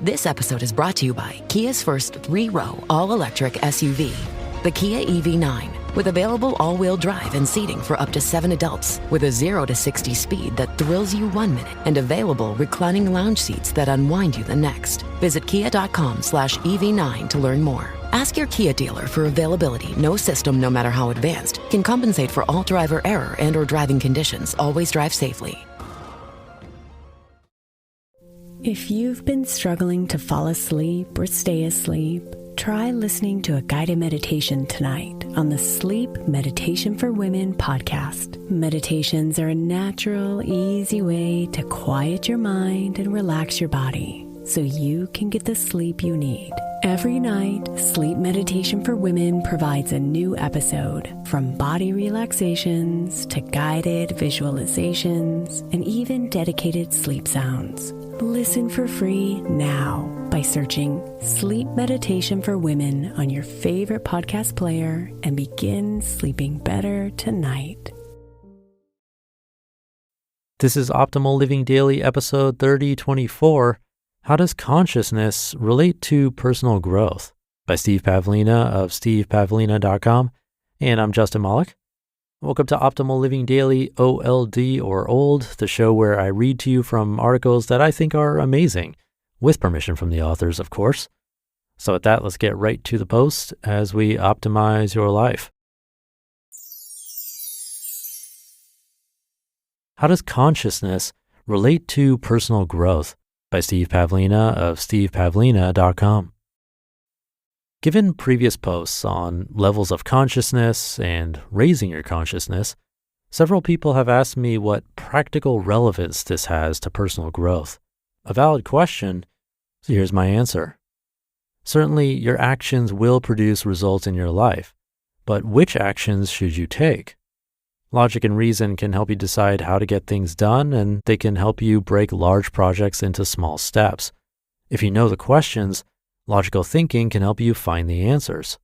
This episode is brought to you by Kia's first 3-row all-electric SUV, the Kia EV9, with available all-wheel drive and seating for up to 7 adults, with a 0 to 60 speed that thrills you 1 minute and available reclining lounge seats that unwind you the next. Visit kia.com/EV9 to learn more. Ask your Kia dealer for availability. No system, no matter how advanced, can compensate for all driver error and or driving conditions. Always drive safely. If you've been struggling to fall asleep or stay asleep, try listening to a guided meditation tonight on the Sleep Meditation for Women podcast. Meditations are a natural, easy way to quiet your mind and relax your body so you can get the sleep you need. Every night, Sleep Meditation for Women provides a new episode, from body relaxations to guided visualizations and even dedicated sleep sounds. Listen for free now by searching Sleep Meditation for Women on your favorite podcast player and begin sleeping better tonight. This is Optimal Living Daily, episode 3024. How does consciousness relate to personal growth? By Steve Pavlina of stevepavlina.com. And I'm Justin Malik. Welcome to Optimal Living Daily, OLD or Old, the show where I read to you from articles that I think are amazing, with permission from the authors, of course. So with that, let's get right to the post as we optimize your life. How does consciousness relate to personal growth? By Steve Pavlina of stevepavlina.com. Given previous posts on levels of consciousness and raising your consciousness, several people have asked me what practical relevance this has to personal growth. A valid question, so here's my answer. Certainly, your actions will produce results in your life, but which actions should you take? Logic and reason can help you decide how to get things done, and they can help you break large projects into small steps. If you know the questions, logical thinking can help you find the answers.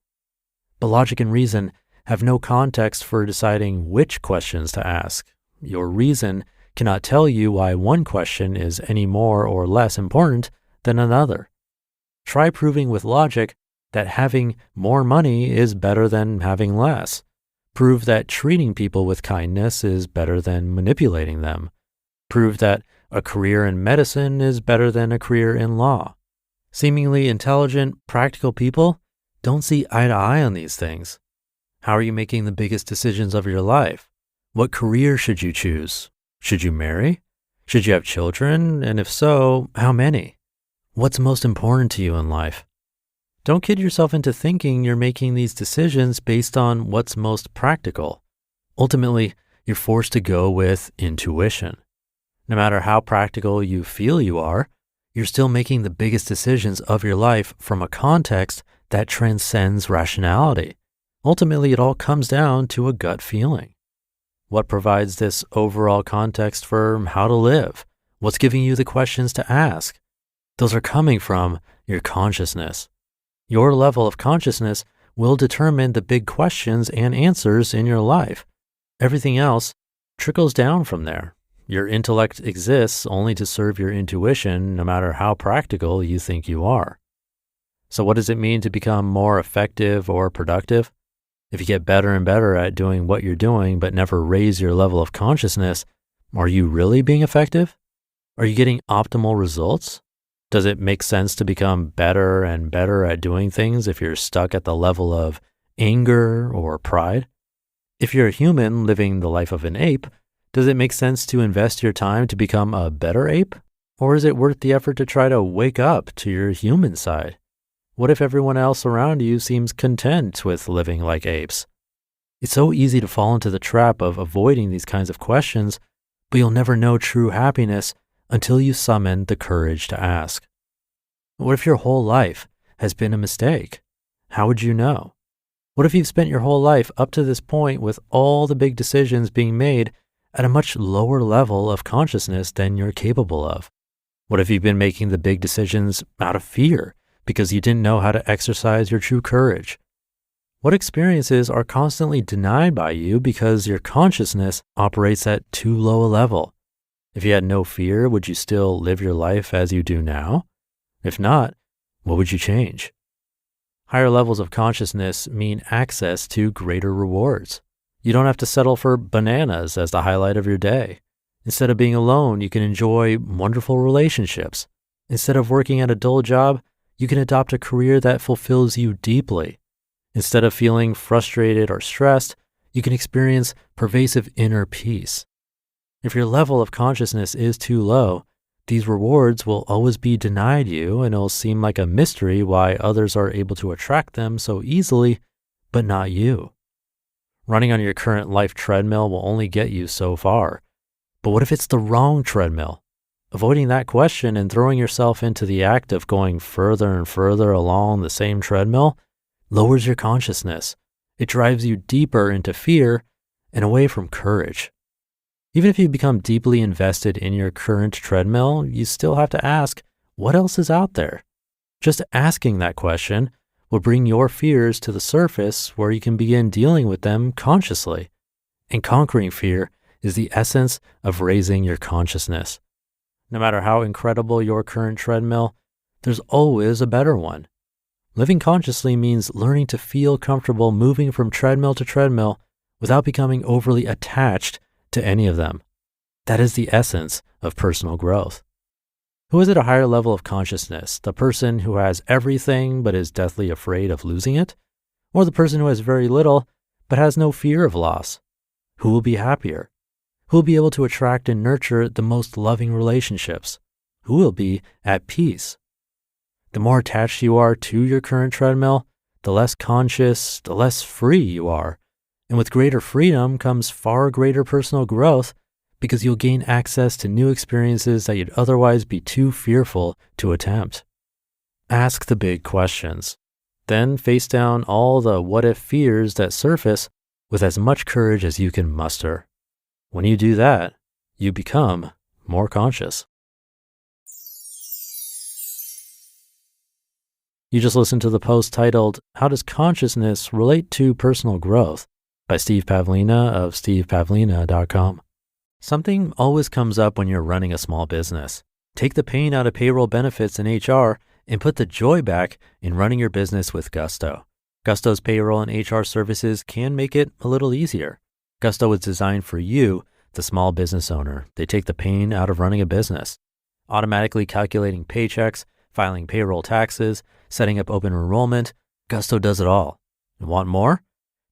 But logic and reason have no context for deciding which questions to ask. Your reason cannot tell you why one question is any more or less important than another. Try proving with logic that having more money is better than having less. Prove that treating people with kindness is better than manipulating them. Prove that a career in medicine is better than a career in law. Seemingly intelligent, practical people don't see eye to eye on these things. How are you making the biggest decisions of your life? What career should you choose? Should you marry? Should you have children? And if so, how many? What's most important to you in life? Don't kid yourself into thinking you're making these decisions based on what's most practical. Ultimately, you're forced to go with intuition. No matter how practical you feel you are, you're still making the biggest decisions of your life from a context that transcends rationality. Ultimately, it all comes down to a gut feeling. What provides this overall context for how to live? What's giving you the questions to ask? Those are coming from your consciousness. Your level of consciousness will determine the big questions and answers in your life. Everything else trickles down from there. Your intellect exists only to serve your intuition, no matter how practical you think you are. So what does it mean to become more effective or productive? If you get better and better at doing what you're doing, but never raise your level of consciousness, are you really being effective? Are you getting optimal results? Does it make sense to become better and better at doing things if you're stuck at the level of anger or pride? If you're a human living the life of an ape, does it make sense to invest your time to become a better ape? Or is it worth the effort to try to wake up to your human side? What if everyone else around you seems content with living like apes? It's so easy to fall into the trap of avoiding these kinds of questions, but you'll never know true happiness until you summon the courage to ask. What if your whole life has been a mistake? How would you know? What if you've spent your whole life up to this point with all the big decisions being made at a much lower level of consciousness than you're capable of? What if you've been making the big decisions out of fear because you didn't know how to exercise your true courage? What experiences are constantly denied by you because your consciousness operates at too low a level? If you had no fear, would you still live your life as you do now? If not, what would you change? Higher levels of consciousness mean access to greater rewards. You don't have to settle for bananas as the highlight of your day. Instead of being alone, you can enjoy wonderful relationships. Instead of working at a dull job, you can adopt a career that fulfills you deeply. Instead of feeling frustrated or stressed, you can experience pervasive inner peace. If your level of consciousness is too low, these rewards will always be denied you, and it'll seem like a mystery why others are able to attract them so easily, but not you. Running on your current life treadmill will only get you so far. But what if it's the wrong treadmill? Avoiding that question and throwing yourself into the act of going further and further along the same treadmill lowers your consciousness. It drives you deeper into fear and away from courage. Even if you become deeply invested in your current treadmill, you still have to ask, what else is out there? Just asking that question will bring your fears to the surface where you can begin dealing with them consciously. And conquering fear is the essence of raising your consciousness. No matter how incredible your current treadmill, there's always a better one. Living consciously means learning to feel comfortable moving from treadmill to treadmill without becoming overly attached to any of them. That is the essence of personal growth. Who is at a higher level of consciousness, the person who has everything but is deathly afraid of losing it, or the person who has very little but has no fear of loss? Who will be happier? Who will be able to attract and nurture the most loving relationships? Who will be at peace? The more attached you are to your current treadmill, the less conscious, the less free you are. And with greater freedom comes far greater personal growth because you'll gain access to new experiences that you'd otherwise be too fearful to attempt. Ask the big questions. Then face down all the what-if fears that surface with as much courage as you can muster. When you do that, you become more conscious. You just listened to the post titled, How Does Consciousness Relate to Personal Growth? By Steve Pavlina of stevepavlina.com. Something always comes up when you're running a small business. Take the pain out of payroll benefits and HR and put the joy back in running your business with Gusto. Gusto's payroll and HR services can make it a little easier. Gusto was designed for you, the small business owner. They take the pain out of running a business. Automatically calculating paychecks, filing payroll taxes, setting up open enrollment, Gusto does it all. And want more?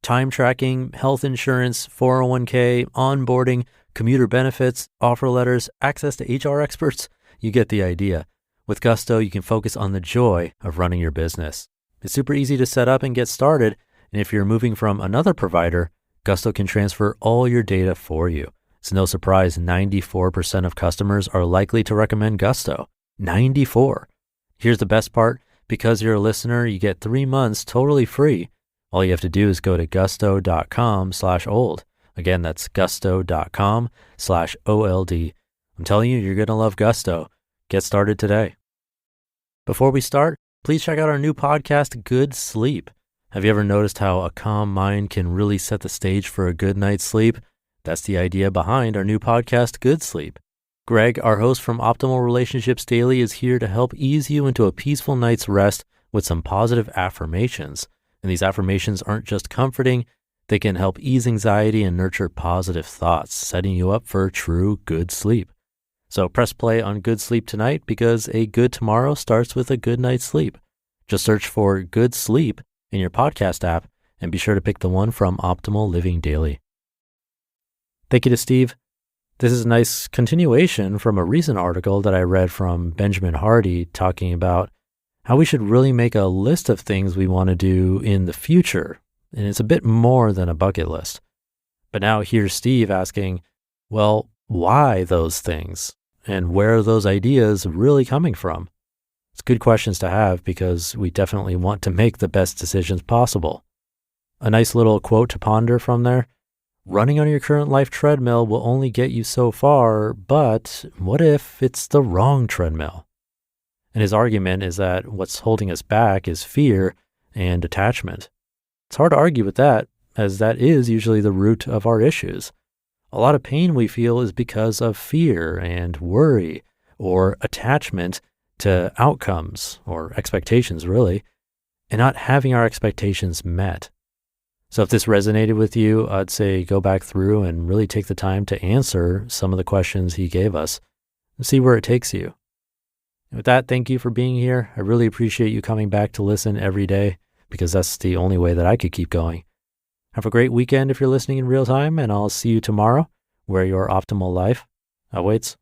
Time tracking, health insurance, 401k, onboarding, commuter benefits, offer letters, access to HR experts. You get the idea. With Gusto, you can focus on the joy of running your business. It's super easy to set up and get started. And if you're moving from another provider, Gusto can transfer all your data for you. It's no surprise 94% of customers are likely to recommend Gusto. 94. Here's the best part. Because you're a listener, you get 3 months totally free. All you have to do is go to gusto.com/old. Again, that's gusto.com/OLD. I'm telling you, you're going to love Gusto. Get started today. Before we start, please check out our new podcast, Good Sleep. Have you ever noticed how a calm mind can really set the stage for a good night's sleep? That's the idea behind our new podcast, Good Sleep. Greg, our host from Optimal Relationships Daily, is here to help ease you into a peaceful night's rest with some positive affirmations. And these affirmations aren't just comforting, they can help ease anxiety and nurture positive thoughts, setting you up for true good sleep. So press play on Good Sleep tonight because a good tomorrow starts with a good night's sleep. Just search for Good Sleep in your podcast app and be sure to pick the one from Optimal Living Daily. Thank you to Steve. This is a nice continuation from a recent article that I read from Benjamin Hardy talking about how we should really make a list of things we want to do in the future. And it's a bit more than a bucket list. But now here's Steve asking, well, why those things? And where are those ideas really coming from? It's good questions to have because we definitely want to make the best decisions possible. A nice little quote to ponder from there. Running on your current life treadmill will only get you so far, but what if it's the wrong treadmill? And his argument is that what's holding us back is fear and attachment. It's hard to argue with that, as that is usually the root of our issues. A lot of pain we feel is because of fear and worry or attachment to outcomes or expectations, really, and not having our expectations met. So if this resonated with you, I'd say go back through and really take the time to answer some of the questions he gave us and see where it takes you. With that, thank you for being here. I really appreciate you coming back to listen every day because that's the only way that I could keep going. Have a great weekend if you're listening in real time, and I'll see you tomorrow where your optimal life awaits.